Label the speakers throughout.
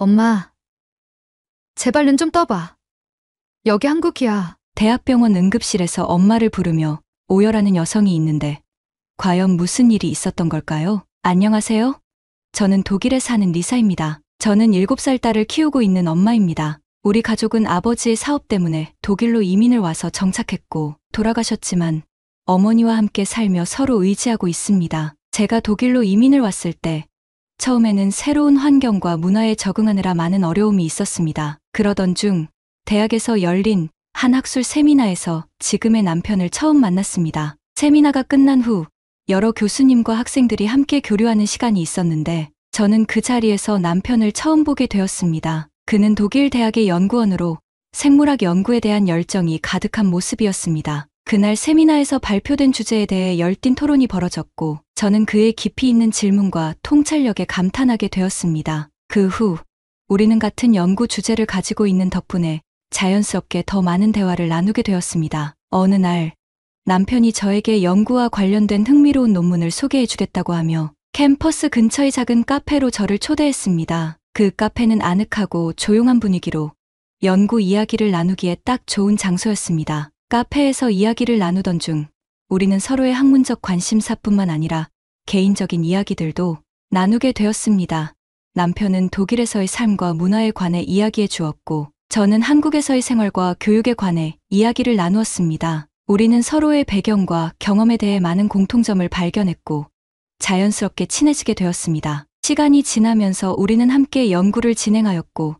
Speaker 1: 엄마, 제발 눈 좀 떠봐. 여기 한국이야.
Speaker 2: 대학병원 응급실에서 엄마를 부르며 오열하는 여성이 있는데 과연 무슨 일이 있었던 걸까요? 안녕하세요. 저는 독일에 사는 리사입니다. 저는 7살 딸을 키우고 있는 엄마입니다. 우리 가족은 아버지의 사업 때문에 독일로 이민을 와서 정착했고 돌아가셨지만 어머니와 함께 살며 서로 의지하고 있습니다. 제가 독일로 이민을 왔을 때 처음에는 새로운 환경과 문화에 적응하느라 많은 어려움이 있었습니다. 그러던 중 대학에서 열린 한 학술 세미나에서 지금의 남편을 처음 만났습니다. 세미나가 끝난 후 여러 교수님과 학생들이 함께 교류하는 시간이 있었는데 저는 그 자리에서 남편을 처음 보게 되었습니다. 그는 독일 대학의 연구원으로 생물학 연구에 대한 열정이 가득한 모습이었습니다. 그날 세미나에서 발표된 주제에 대해 열띤 토론이 벌어졌고 저는 그의 깊이 있는 질문과 통찰력에 감탄하게 되었습니다. 그 후 우리는 같은 연구 주제를 가지고 있는 덕분에 자연스럽게 더 많은 대화를 나누게 되었습니다. 어느 날 남편이 저에게 연구와 관련된 흥미로운 논문을 소개해 주겠다고 하며 캠퍼스 근처의 작은 카페로 저를 초대했습니다. 그 카페는 아늑하고 조용한 분위기로 연구 이야기를 나누기에 딱 좋은 장소였습니다. 카페에서 이야기를 나누던 중 우리는 서로의 학문적 관심사뿐만 아니라 개인적인 이야기들도 나누게 되었습니다. 남편은 독일에서의 삶과 문화에 관해 이야기해 주었고 저는 한국에서의 생활과 교육에 관해 이야기를 나누었습니다. 우리는 서로의 배경과 경험에 대해 많은 공통점을 발견했고 자연스럽게 친해지게 되었습니다. 시간이 지나면서 우리는 함께 연구를 진행하였고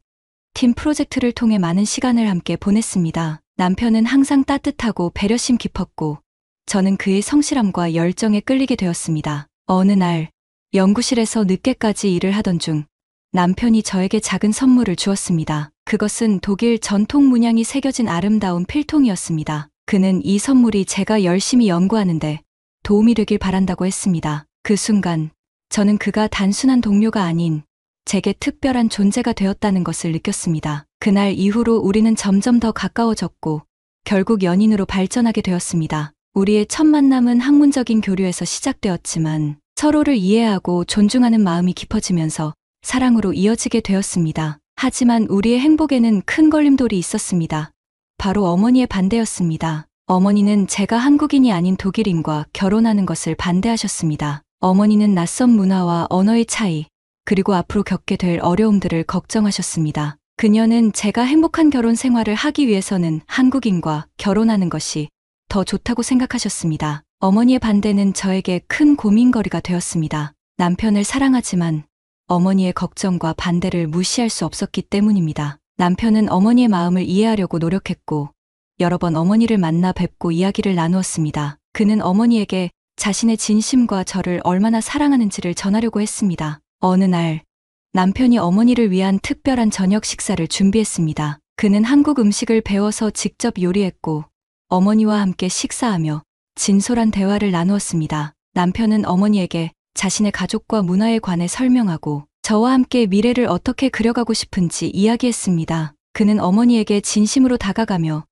Speaker 2: 팀 프로젝트를 통해 많은 시간을 함께 보냈습니다. 남편은 항상 따뜻하고 배려심 깊었고 저는 그의 성실함과 열정에 끌리게 되었습니다. 어느 날 연구실에서 늦게까지 일을 하던 중 남편이 저에게 작은 선물을 주었습니다. 그것은 독일 전통 문양이 새겨진 아름다운 필통이었습니다. 그는 이 선물이 제가 열심히 연구하는데 도움이 되길 바란다고 했습니다. 그 순간 저는 그가 단순한 동료가 아닌 제게 특별한 존재가 되었다는 것을 느꼈습니다. 그날 이후로 우리는 점점 더 가까워졌고 결국 연인으로 발전하게 되었습니다. 우리의 첫 만남은 학문적인 교류에서 시작되었지만 서로를 이해하고 존중하는 마음이 깊어지면서 사랑으로 이어지게 되었습니다. 하지만 우리의 행복에는 큰 걸림돌이 있었습니다. 바로 어머니의 반대였습니다. 어머니는 제가 한국인이 아닌 독일인과 결혼하는 것을 반대하셨습니다. 어머니는 낯선 문화와 언어의 차이, 그리고 앞으로 겪게 될 어려움들을 걱정하셨습니다. 그녀는 제가 행복한 결혼 생활을 하기 위해서는 한국인과 결혼하는 것이 더 좋다고 생각하셨습니다. 어머니의 반대는 저에게 큰 고민거리가 되었습니다. 남편을 사랑하지만 어머니의 걱정과 반대를 무시할 수 없었기 때문입니다. 남편은 어머니의 마음을 이해하려고 노력했고 여러 번 어머니를 만나 뵙고 이야기를 나누었습니다. 그는 어머니에게 자신의 진심과 저를 얼마나 사랑하는지를 전하려고 했습니다. 어느 날 남편이 어머니를 위한 특별한 저녁 식사를 준비했습니다. 그는 한국 음식을 배워서 직접 요리했고 어머니와 함께 식사하며 진솔한 대화를 나누었습니다. 남편은 어머니에게 자신의 가족과 문화에 관해 설명하고 저와 함께 미래를 어떻게 그려가고 싶은지 이야기했습니다. 그는 어머니에게 진심으로 다가가며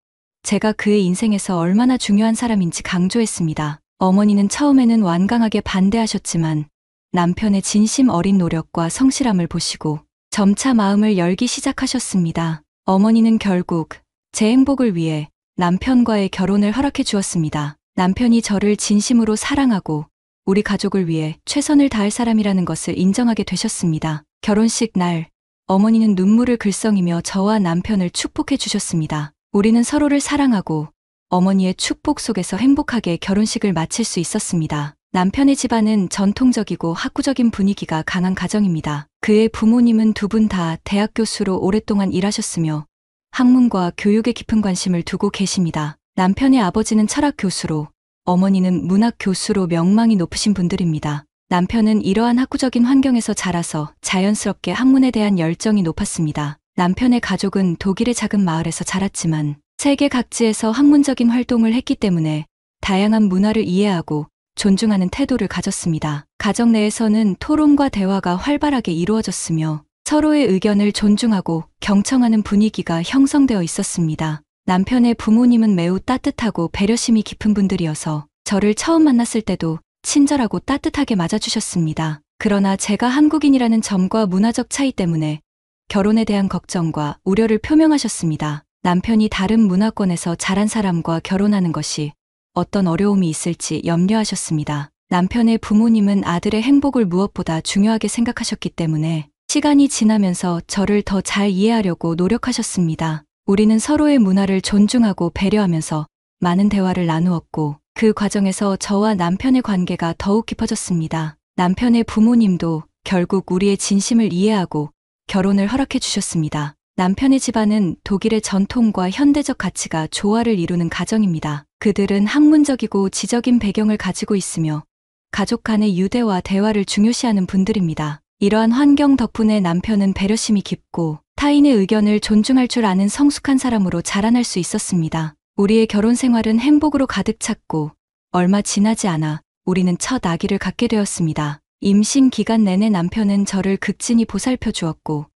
Speaker 2: 제가 그의 인생에서 얼마나 중요한 사람인지 강조했습니다. 어머니는 처음에는 완강하게 반대하셨지만 남편의 진심 어린 노력과 성실함을 보시고 점차 마음을 열기 시작하셨습니다. 어머니는 결국 제 행복을 위해 남편과의 결혼을 허락해 주었습니다. 남편이 저를 진심으로 사랑하고 우리 가족을 위해 최선을 다할 사람이라는 것을 인정하게 되셨습니다. 결혼식 날 어머니는 눈물을 글썽이며 저와 남편을 축복해 주셨습니다. 우리는 서로를 사랑하고 어머니의 축복 속에서 행복하게 결혼식을 마칠 수 있었습니다. 남편의 집안은 전통적이고 학구적인 분위기가 강한 가정입니다. 그의 부모님은 두 분 다 대학 교수로 오랫동안 일하셨으며 학문과 교육에 깊은 관심을 두고 계십니다. 남편의 아버지는 철학 교수로 어머니는 문학 교수로 명망이 높으신 분들입니다. 남편은 이러한 학구적인 환경에서 자라서 자연스럽게 학문에 대한 열정이 높았습니다. 남편의 가족은 독일의 작은 마을에서 자랐지만 세계 각지에서 학문적인 활동을 했기 때문에 다양한 문화를 이해하고 존중하는 태도를 가졌습니다. 가정 내에서는 토론과 대화가 활발하게 이루어졌으며 서로의 의견을 존중하고 경청하는 분위기가 형성되어 있었습니다. 남편의 부모님은 매우 따뜻하고 배려심이 깊은 분들이어서 저를 처음 만났을 때도 친절하고 따뜻하게 맞아주셨습니다. 그러나 제가 한국인이라는 점과 문화적 차이 때문에 결혼에 대한 걱정과 우려를 표명하셨습니다. 남편이 다른 문화권에서 자란 사람과 결혼하는 것이 어떤 어려움이 있을지 염려하셨습니다. 남편의 부모님은 아들의 행복을 무엇보다 중요하게 생각하셨기 때문에 시간이 지나면서 저를 더 잘 이해하려고 노력하셨습니다. 우리는 서로의 문화를 존중하고 배려하면서 많은 대화를 나누었고 그 과정에서 저와 남편의 관계가 더욱 깊어졌습니다. 남편의 부모님도 결국 우리의 진심을 이해하고 결혼을 허락해 주셨습니다. 남편의 집안은 독일의 전통과 현대적 가치가 조화를 이루는 가정입니다. 그들은 학문적이고 지적인 배경을 가지고 있으며 가족 간의 유대와 대화를 중요시하는 분들입니다. 이러한 환경 덕분에 남편은 배려심이 깊고 타인의 의견을 존중할 줄 아는 성숙한 사람으로 자라날 수 있었습니다. 우리의 결혼 생활은 행복으로 가득 찼고 얼마 지나지 않아 우리는 첫 아기를 갖게 되었습니다. 임신 기간 내내 남편은 저를 극진히 보살펴 주었고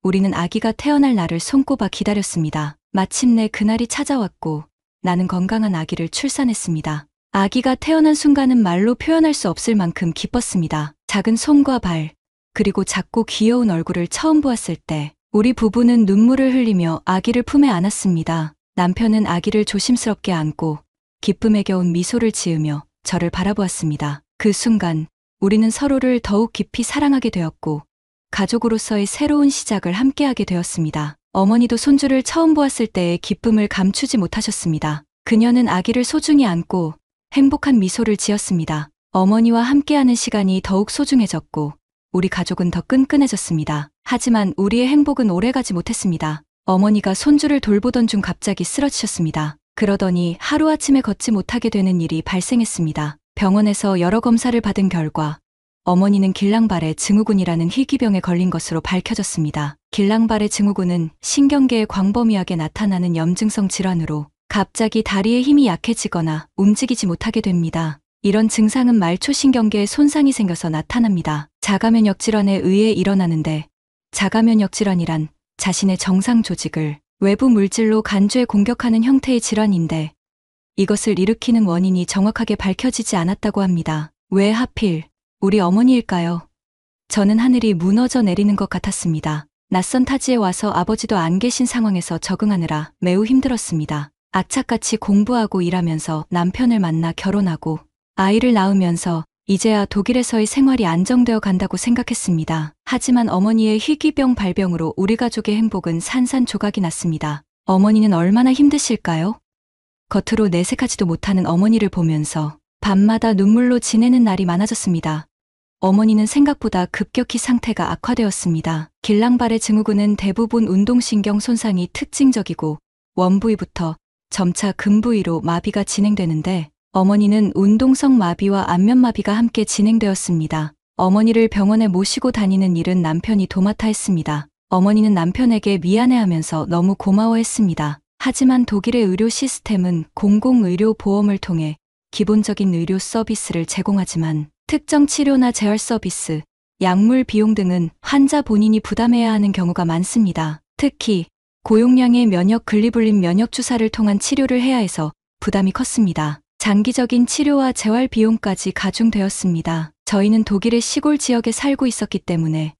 Speaker 2: 우리는 아기가 태어날 날을 손꼽아 기다렸습니다. 마침내 그날이 찾아왔고 나는 건강한 아기를 출산했습니다. 아기가 태어난 순간은 말로 표현할 수 없을 만큼 기뻤습니다. 작은 손과 발, 그리고 작고 귀여운 얼굴을 처음 보았을 때 우리 부부는 눈물을 흘리며 아기를 품에 안았습니다. 남편은 아기를 조심스럽게 안고 기쁨에 겨운 미소를 지으며 저를 바라보았습니다. 그 순간 우리는 서로를 더욱 깊이 사랑하게 되었고 가족으로서의 새로운 시작을 함께하게 되었습니다. 어머니도 손주를 처음 보았을 때의 기쁨을 감추지 못하셨습니다. 그녀는 아기를 소중히 안고 행복한 미소를 지었습니다. 어머니와 함께하는 시간이 더욱 소중해졌고 우리 가족은 더 끈끈해졌습니다. 하지만 우리의 행복은 오래가지 못했습니다. 어머니가 손주를 돌보던 중 갑자기 쓰러지셨습니다. 그러더니 하루아침에 걷지 못하게 되는 일이 발생했습니다. 병원에서 여러 검사를 받은 결과 어머니는 길랑발의 증후군이라는 희귀병에 걸린 것으로 밝혀졌습니다. 길랑발의 증후군은 신경계에 광범위하게 나타나는 염증성 질환으로 갑자기 다리의 힘이 약해지거나 움직이지 못하게 됩니다. 이런 증상은 말초신경계에 손상이 생겨서 나타납니다. 자가면역 질환에 의해 일어나는데 자가면역 질환이란 자신의 정상 조직을 외부 물질로 간주해 공격하는 형태의 질환인데 이것을 일으키는 원인이 정확하게 밝혀지지 않았다고 합니다. 왜 하필 우리 어머니일까요? 저는 하늘이 무너져 내리는 것 같았습니다. 낯선 타지에 와서 아버지도 안 계신 상황에서 적응하느라 매우 힘들었습니다. 악착같이 공부하고 일하면서 남편을 만나 결혼하고 아이를 낳으면서 이제야 독일에서의 생활이 안정되어 간다고 생각했습니다. 하지만 어머니의 희귀병 발병으로 우리 가족의 행복은 산산조각이 났습니다. 어머니는 얼마나 힘드실까요? 겉으로 내색하지도 못하는 어머니를 보면서 밤마다 눈물로 지내는 날이 많아졌습니다. 어머니는 생각보다 급격히 상태가 악화되었습니다. 길랑발의 증후군은 대부분 운동신경 손상이 특징적이고 원부위부터 점차 근부위로 마비가 진행되는데 어머니는 운동성 마비와 안면마비가 함께 진행되었습니다. 어머니를 병원에 모시고 다니는 일은 남편이 도맡아 했습니다. 어머니는 남편에게 미안해하면서 너무 고마워했습니다. 하지만 독일의 의료 시스템은 공공의료보험을 통해 기본적인 의료 서비스를 제공하지만 특정 치료나 재활 서비스, 약물 비용 등은 환자 본인이 부담해야 하는 경우가 많습니다. 특히 고용량의 면역 글리불린 면역 주사를 통한 치료를 해야 해서 부담이 컸습니다. 장기적인 치료와 재활 비용까지 가중되었습니다. 저희는 독일의 시골 지역에 살고 있었기 때문에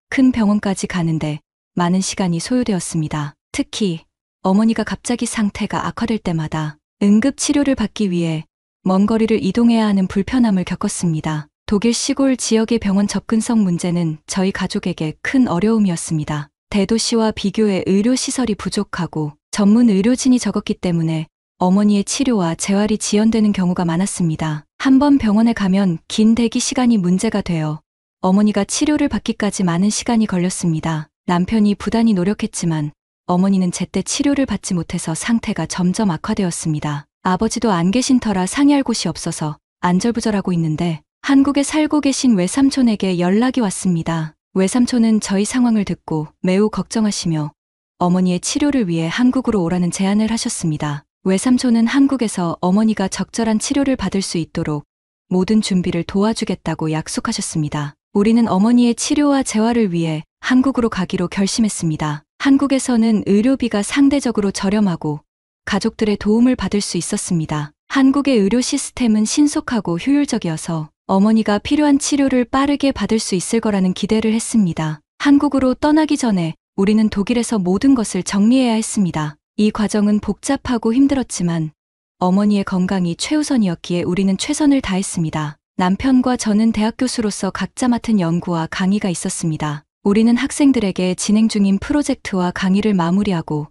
Speaker 2: 큰 병원까지 가는데 많은 시간이 소요되었습니다. 특히 어머니가 갑자기 상태가 악화될 때마다 응급 치료를 받기 위해 먼 거리를 이동해야 하는 불편함을 겪었습니다. 독일 시골 지역의 병원 접근성 문제는 저희 가족에게 큰 어려움이었습니다. 대도시와 비교해 의료시설이 부족하고 전문 의료진이 적었기 때문에 어머니의 치료와 재활이 지연되는 경우가 많았습니다. 한 번 병원에 가면 긴 대기 시간이 문제가 되어 어머니가 치료를 받기까지 많은 시간이 걸렸습니다. 남편이 부단히 노력했지만 어머니는 제때 치료를 받지 못해서 상태가 점점 악화되었습니다. 아버지도 안 계신 터라 상의할 곳이 없어서 안절부절하고 있는데 한국에 살고 계신 외삼촌에게 연락이 왔습니다. 외삼촌은 저희 상황을 듣고 매우 걱정하시며 어머니의 치료를 위해 한국으로 오라는 제안을 하셨습니다. 외삼촌은 한국에서 어머니가 적절한 치료를 받을 수 있도록 모든 준비를 도와주겠다고 약속하셨습니다. 우리는 어머니의 치료와 재활을 위해 한국으로 가기로 결심했습니다. 한국에서는 의료비가 상대적으로 저렴하고 가족들의 도움을 받을 수 있었습니다. 한국의 의료 시스템은 신속하고 효율적이어서 어머니가 필요한 치료를 빠르게 받을 수 있을 거라는 기대를 했습니다. 한국으로 떠나기 전에 우리는 독일에서 모든 것을 정리해야 했습니다. 이 과정은 복잡하고 힘들었지만 어머니의 건강이 최우선이었기에 우리는 최선을 다했습니다. 남편과 저는 대학 교수로서 각자 맡은 연구와 강의가 있었습니다. 우리는 학생들에게 진행 중인 프로젝트와 강의를 마무리하고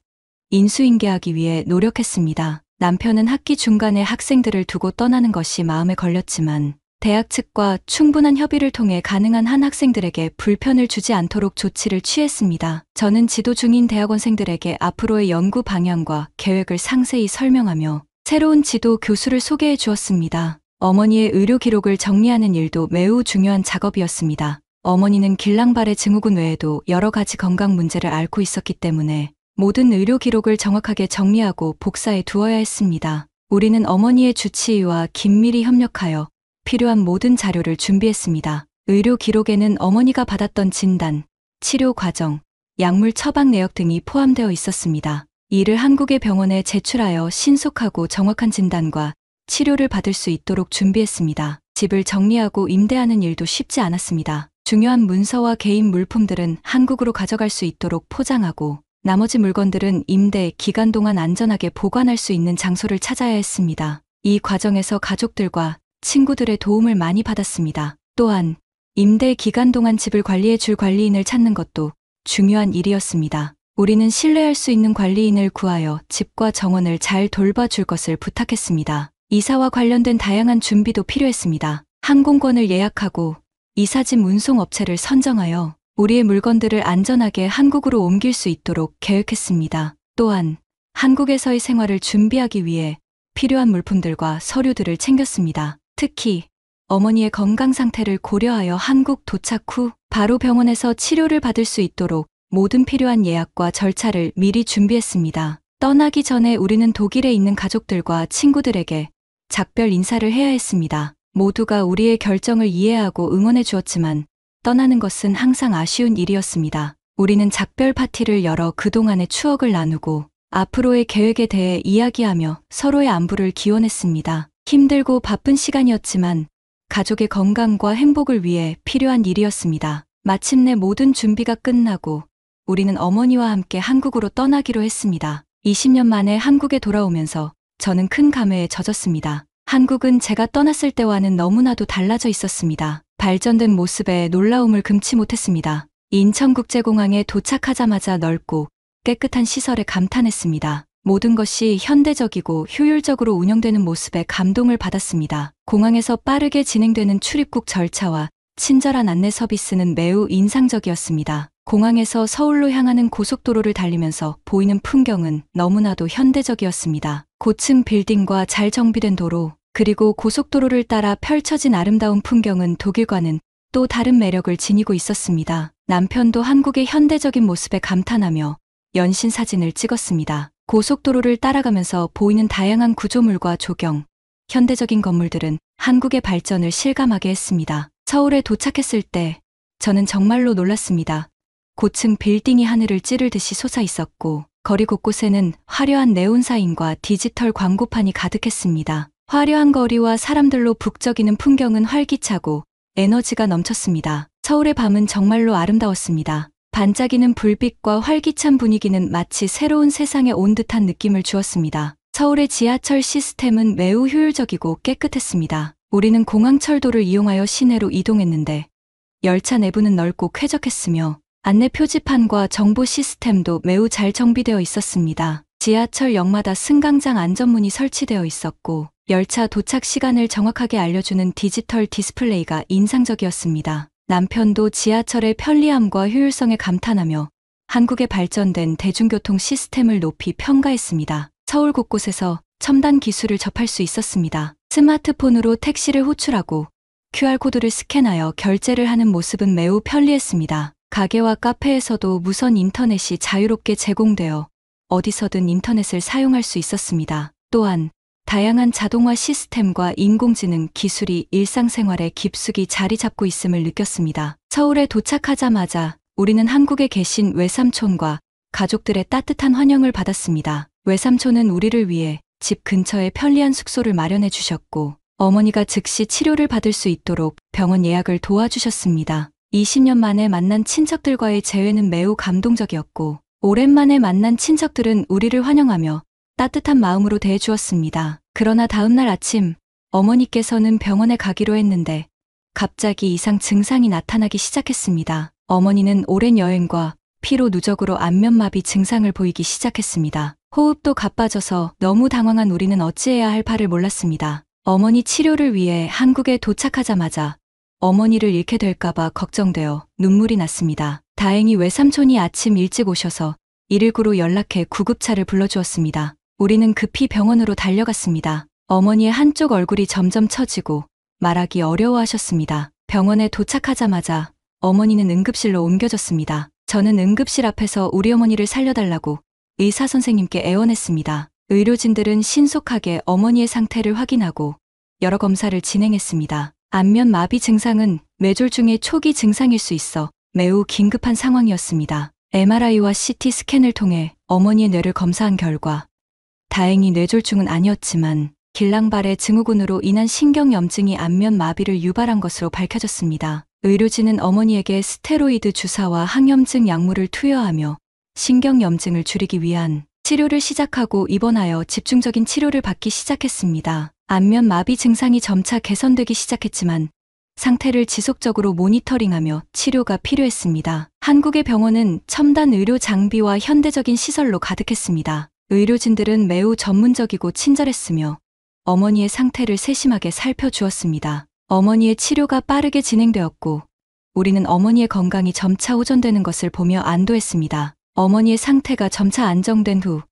Speaker 2: 인수인계하기 위해 노력했습니다. 남편은 학기 중간에 학생들을 두고 떠나는 것이 마음에 걸렸지만 대학 측과 충분한 협의를 통해 가능한 한 학생들에게 불편을 주지 않도록 조치를 취했습니다. 저는 지도 중인 대학원생들에게 앞으로의 연구 방향과 계획을 상세히 설명하며 새로운 지도 교수를 소개해 주었습니다. 어머니의 의료 기록을 정리하는 일도 매우 중요한 작업이었습니다. 어머니는 길랑발의 증후군 외에도 여러 가지 건강 문제를 앓고 있었기 때문에 모든 의료 기록을 정확하게 정리하고 복사해 두어야 했습니다. 우리는 어머니의 주치의와 긴밀히 협력하여 필요한 모든 자료를 준비했습니다. 의료 기록에는 어머니가 받았던 진단, 치료 과정, 약물 처방 내역 등이 포함되어 있었습니다. 이를 한국의 병원에 제출하여 신속하고 정확한 진단과 치료를 받을 수 있도록 준비했습니다. 집을 정리하고 임대하는 일도 쉽지 않았습니다. 중요한 문서와 개인 물품들은 한국으로 가져갈 수 있도록 포장하고 나머지 물건들은 임대 기간 동안 안전하게 보관할 수 있는 장소를 찾아야 했습니다. 이 과정에서 가족들과 친구들의 도움을 많이 받았습니다. 또한 임대 기간 동안 집을 관리해 줄 관리인을 찾는 것도 중요한 일이었습니다. 우리는 신뢰할 수 있는 관리인을 구하여 집과 정원을 잘 돌봐줄 것을 부탁했습니다. 이사와 관련된 다양한 준비도 필요했습니다. 항공권을 예약하고 이사짐 운송업체를 선정하여 우리의 물건들을 안전하게 한국으로 옮길 수 있도록 계획했습니다. 또한 한국에서의 생활을 준비하기 위해 필요한 물품들과 서류들을 챙겼습니다. 특히 어머니의 건강 상태를 고려하여 한국 도착 후 바로 병원에서 치료를 받을 수 있도록 모든 필요한 예약과 절차를 미리 준비했습니다. 떠나기 전에 우리는 독일에 있는 가족들과 친구들에게 작별 인사를 해야 했습니다. 모두가 우리의 결정을 이해하고 응원해 주었지만 떠나는 것은 항상 아쉬운 일이었습니다. 우리는 작별 파티를 열어 그동안의 추억을 나누고 앞으로의 계획에 대해 이야기하며 서로의 안부를 기원했습니다. 힘들고 바쁜 시간이었지만 가족의 건강과 행복을 위해 필요한 일이었습니다. 마침내 모든 준비가 끝나고 우리는 어머니와 함께 한국으로 떠나기로 했습니다. 20년 만에 한국에 돌아오면서 저는 큰 감회에 젖었습니다. 한국은 제가 떠났을 때와는 너무나도 달라져 있었습니다. 발전된 모습에 놀라움을 금치 못했습니다. 인천국제공항에 도착하자마자 넓고 깨끗한 시설에 감탄했습니다. 모든 것이 현대적이고 효율적으로 운영되는 모습에 감동을 받았습니다. 공항에서 빠르게 진행되는 출입국 절차와 친절한 안내 서비스는 매우 인상적이었습니다. 공항에서 서울로 향하는 고속도로를 달리면서 보이는 풍경은 너무나도 현대적이었습니다. 고층 빌딩과 잘 정비된 도로, 그리고 고속도로를 따라 펼쳐진 아름다운 풍경은 독일과는 또 다른 매력을 지니고 있었습니다. 남편도 한국의 현대적인 모습에 감탄하며 연신 사진을 찍었습니다. 고속도로를 따라가면서 보이는 다양한 구조물과 조경, 현대적인 건물들은 한국의 발전을 실감하게 했습니다. 서울에 도착했을 때 저는 정말로 놀랐습니다. 고층 빌딩이 하늘을 찌르듯이 솟아 있었고 거리 곳곳에는 화려한 네온사인과 디지털 광고판이 가득했습니다. 화려한 거리와 사람들로 북적이는 풍경은 활기차고 에너지가 넘쳤습니다. 서울의 밤은 정말로 아름다웠습니다. 반짝이는 불빛과 활기찬 분위기는 마치 새로운 세상에 온 듯한 느낌을 주었습니다. 서울의 지하철 시스템은 매우 효율적이고 깨끗했습니다. 우리는 공항철도를 이용하여 시내로 이동했는데 열차 내부는 넓고 쾌적했으며 안내 표지판과 정보 시스템도 매우 잘 정비되어 있었습니다. 지하철역마다 승강장 안전문이 설치되어 있었고 열차 도착 시간을 정확하게 알려주는 디지털 디스플레이가 인상적이었습니다. 남편도 지하철의 편리함과 효율성에 감탄하며 한국의 발전된 대중교통 시스템을 높이 평가했습니다. 서울 곳곳에서 첨단 기술을 접할 수 있었습니다. 스마트폰으로 택시를 호출하고 QR코드를 스캔하여 결제를 하는 모습은 매우 편리했습니다. 가게와 카페에서도 무선 인터넷이 자유롭게 제공되어 어디서든 인터넷을 사용할 수 있었습니다. 또한 다양한 자동화 시스템과 인공지능 기술이 일상생활에 깊숙이 자리 잡고 있음을 느꼈습니다. 서울에 도착하자마자 우리는 한국에 계신 외삼촌과 가족들의 따뜻한 환영을 받았습니다. 외삼촌은 우리를 위해 집 근처에 편리한 숙소를 마련해 주셨고 어머니가 즉시 치료를 받을 수 있도록 병원 예약을 도와주셨습니다. 20년 만에 만난 친척들과의 재회는 매우 감동적이었고, 오랜만에 만난 친척들은 우리를 환영하며 따뜻한 마음으로 대해주었습니다. 그러나 다음날 아침, 어머니께서는 병원에 가기로 했는데 갑자기 이상 증상이 나타나기 시작했습니다. 어머니는 오랜 여행과 피로 누적으로 안면마비 증상을 보이기 시작했습니다. 호흡도 가빠져서 너무 당황한 우리는 어찌해야 할 바를 몰랐습니다. 어머니 치료를 위해 한국에 도착하자마자 어머니를 잃게 될까봐 걱정되어 눈물이 났습니다. 다행히 외삼촌이 아침 일찍 오셔서 119로 연락해 구급차를 불러주었습니다. 우리는 급히 병원으로 달려갔습니다. 어머니의 한쪽 얼굴이 점점 처지고 말하기 어려워하셨습니다. 병원에 도착하자마자 어머니는 응급실로 옮겨졌습니다. 저는 응급실 앞에서 우리 어머니를 살려달라고 의사 선생님께 애원했습니다. 의료진들은 신속하게 어머니의 상태를 확인하고 여러 검사를 진행했습니다. 안면 마비 증상은 뇌졸중의 초기 증상일 수 있어 매우 긴급한 상황이었습니다. MRI와 CT 스캔을 통해 어머니의 뇌를 검사한 결과 다행히 뇌졸중은 아니었지만 길랑발의 증후군으로 인한 신경염증이 안면 마비를 유발한 것으로 밝혀졌습니다. 의료진은 어머니에게 스테로이드 주사와 항염증 약물을 투여하며 신경염증을 줄이기 위한 치료를 시작하고 입원하여 집중적인 치료를 받기 시작했습니다. 안면 마비 증상이 점차 개선되기 시작했지만 상태를 지속적으로 모니터링하며 치료가 필요했습니다. 한국의 병원은 첨단 의료 장비와 현대적인 시설로 가득했습니다. 의료진들은 매우 전문적이고 친절했으며 어머니의 상태를 세심하게 살펴주었습니다. 어머니의 치료가 빠르게 진행되었고 우리는 어머니의 건강이 점차 호전되는 것을 보며 안도했습니다. 어머니의 상태가 점차 안정된 후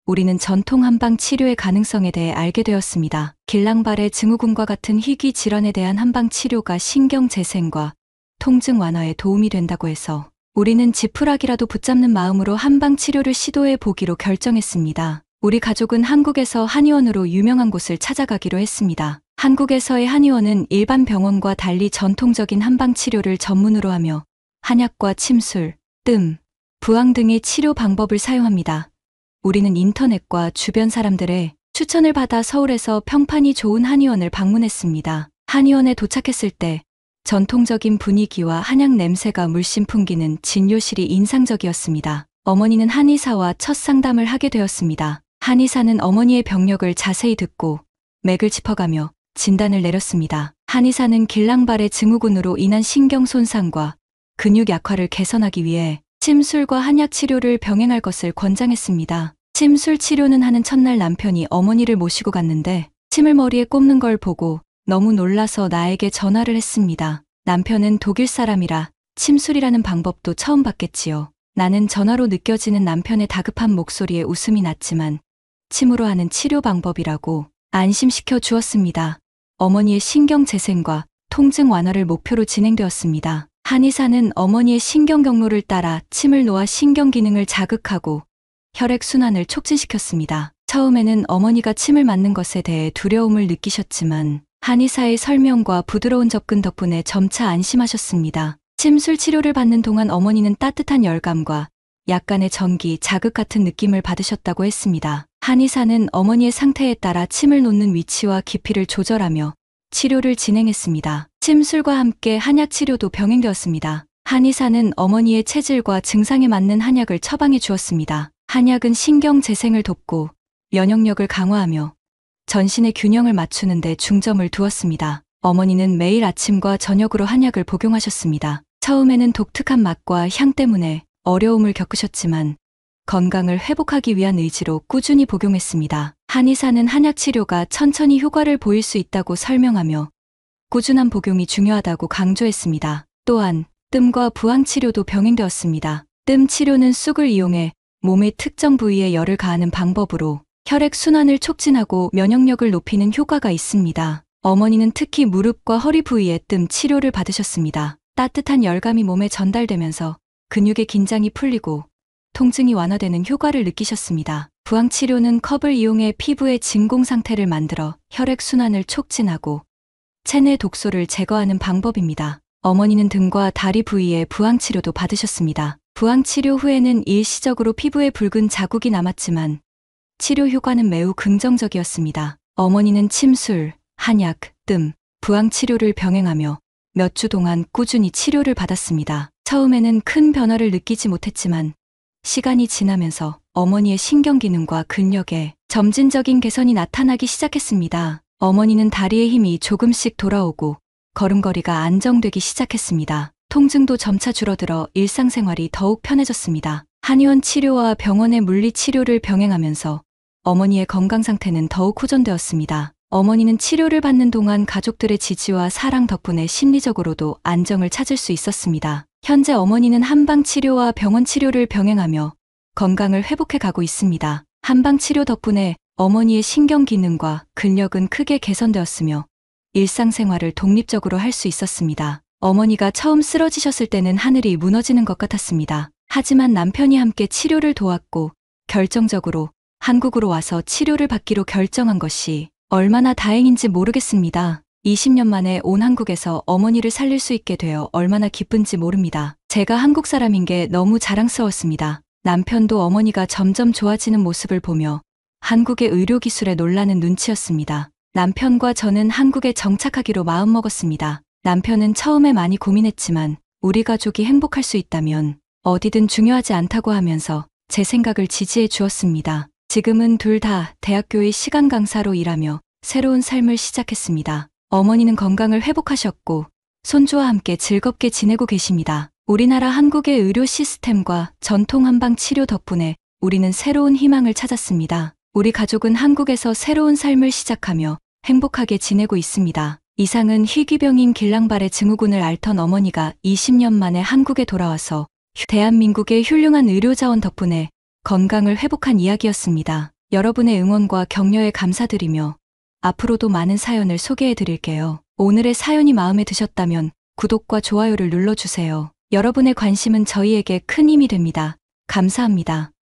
Speaker 2: 우리는 전통 한방 치료의 가능성에 대해 알게 되었습니다. 길랑발의 증후군과 같은 희귀 질환에 대한 한방 치료가 신경 재생과 통증 완화에 도움이 된다고 해서 우리는 지푸라기라도 붙잡는 마음으로 한방 치료를 시도해 보기로 결정했습니다. 우리 가족은 한국에서 한의원으로 유명한 곳을 찾아가기로 했습니다. 한국에서의 한의원은 일반 병원과 달리 전통적인 한방 치료를 전문으로 하며 한약과 침술, 뜸, 부항 등의 치료 방법을 사용합니다. 우리는 인터넷과 주변 사람들의 추천을 받아 서울에서 평판이 좋은 한의원을 방문했습니다. 한의원에 도착했을 때 전통적인 분위기와 한약 냄새가 물씬 풍기는 진료실이 인상적이었습니다. 어머니는 한의사와 첫 상담을 하게 되었습니다. 한의사는 어머니의 병력을 자세히 듣고 맥을 짚어가며 진단을 내렸습니다. 한의사는 길랑발의 증후군으로 인한 신경 손상과 근육 약화를 개선하기 위해 침술과 한약 치료를 병행할 것을 권장했습니다. 침술 치료는 하는 첫날 남편이 어머니를 모시고 갔는데 침을 머리에 꼽는 걸 보고 너무 놀라서 나에게 전화를 했습니다. 남편은 독일 사람이라 침술이라는 방법도 처음 봤겠지요. 나는 전화로 느껴지는 남편의 다급한 목소리에 웃음이 났지만 침으로 하는 치료 방법이라고 안심시켜 주었습니다. 어머니의 신경 재생과 통증 완화를 목표로 진행되었습니다. 한의사는 어머니의 신경 경로를 따라 침을 놓아 신경 기능을 자극하고 혈액 순환을 촉진시켰습니다. 처음에는 어머니가 침을 맞는 것에 대해 두려움을 느끼셨지만 한의사의 설명과 부드러운 접근 덕분에 점차 안심하셨습니다. 침술 치료를 받는 동안 어머니는 따뜻한 열감과 약간의 전기, 자극 같은 느낌을 받으셨다고 했습니다. 한의사는 어머니의 상태에 따라 침을 놓는 위치와 깊이를 조절하며 치료를 진행했습니다. 침술과 함께 한약 치료도 병행되었습니다. 한의사는 어머니의 체질과 증상에 맞는 한약을 처방해 주었습니다. 한약은 신경 재생을 돕고 면역력을 강화하며 전신의 균형을 맞추는 데 중점을 두었습니다. 어머니는 매일 아침과 저녁으로 한약을 복용하셨습니다. 처음에는 독특한 맛과 향 때문에 어려움을 겪으셨지만 건강을 회복하기 위한 의지로 꾸준히 복용했습니다. 한의사는 한약 치료가 천천히 효과를 보일 수 있다고 설명하며 꾸준한 복용이 중요하다고 강조했습니다. 또한 뜸과 부항 치료도 병행되었습니다. 뜸 치료는 쑥을 이용해 몸의 특정 부위에 열을 가하는 방법으로 혈액 순환을 촉진하고 면역력을 높이는 효과가 있습니다. 어머니는 특히 무릎과 허리 부위에 뜸 치료를 받으셨습니다. 따뜻한 열감이 몸에 전달되면서 근육의 긴장이 풀리고 통증이 완화되는 효과를 느끼셨습니다. 부항 치료는 컵을 이용해 피부의 진공 상태를 만들어 혈액 순환을 촉진하고 체내 독소를 제거하는 방법입니다. 어머니는 등과 다리 부위에 부항 치료도 받으셨습니다. 부항 치료 후에는 일시적으로 피부에 붉은 자국이 남았지만 치료 효과는 매우 긍정적이었습니다. 어머니는 침술, 한약, 뜸, 부항 치료를 병행하며 몇 주 동안 꾸준히 치료를 받았습니다. 처음에는 큰 변화를 느끼지 못했지만 시간이 지나면서 어머니의 신경기능과 근력에 점진적인 개선이 나타나기 시작했습니다. 어머니는 다리의 힘이 조금씩 돌아오고 걸음걸이가 안정되기 시작했습니다. 통증도 점차 줄어들어 일상생활이 더욱 편해졌습니다. 한의원 치료와 병원의 물리치료를 병행하면서 어머니의 건강 상태는 더욱 호전되었습니다. 어머니는 치료를 받는 동안 가족들의 지지와 사랑 덕분에 심리적으로도 안정을 찾을 수 있었습니다. 현재 어머니는 한방 치료와 병원 치료를 병행하며 건강을 회복해 가고 있습니다. 한방 치료 덕분에 어머니의 신경 기능과 근력은 크게 개선되었으며 일상생활을 독립적으로 할 수 있었습니다. 어머니가 처음 쓰러지셨을 때는 하늘이 무너지는 것 같았습니다. 하지만 남편이 함께 치료를 도왔고 결정적으로 한국으로 와서 치료를 받기로 결정한 것이 얼마나 다행인지 모르겠습니다. 20년 만에 온 한국에서 어머니를 살릴 수 있게 되어 얼마나 기쁜지 모릅니다. 제가 한국 사람인 게 너무 자랑스러웠습니다. 남편도 어머니가 점점 좋아지는 모습을 보며 한국의 의료기술에 놀라는 눈치였습니다. 남편과 저는 한국에 정착하기로 마음먹었습니다. 남편은 처음에 많이 고민했지만 우리 가족이 행복할 수 있다면 어디든 중요하지 않다고 하면서 제 생각을 지지해 주었습니다. 지금은 둘 다 대학교의 시간 강사로 일하며 새로운 삶을 시작했습니다. 어머니는 건강을 회복하셨고 손주와 함께 즐겁게 지내고 계십니다. 우리나라 한국의 의료 시스템과 전통 한방 치료 덕분에 우리는 새로운 희망을 찾았습니다. 우리 가족은 한국에서 새로운 삶을 시작하며 행복하게 지내고 있습니다. 이상은 희귀병인 길랑발의 증후군을 앓던 어머니가 20년 만에 한국에 돌아와서 대한민국의 훌륭한 의료자원 덕분에 건강을 회복한 이야기였습니다. 여러분의 응원과 격려에 감사드리며 앞으로도 많은 사연을 소개해 드릴게요. 오늘의 사연이 마음에 드셨다면 구독과 좋아요를 눌러주세요. 여러분의 관심은 저희에게 큰 힘이 됩니다. 감사합니다.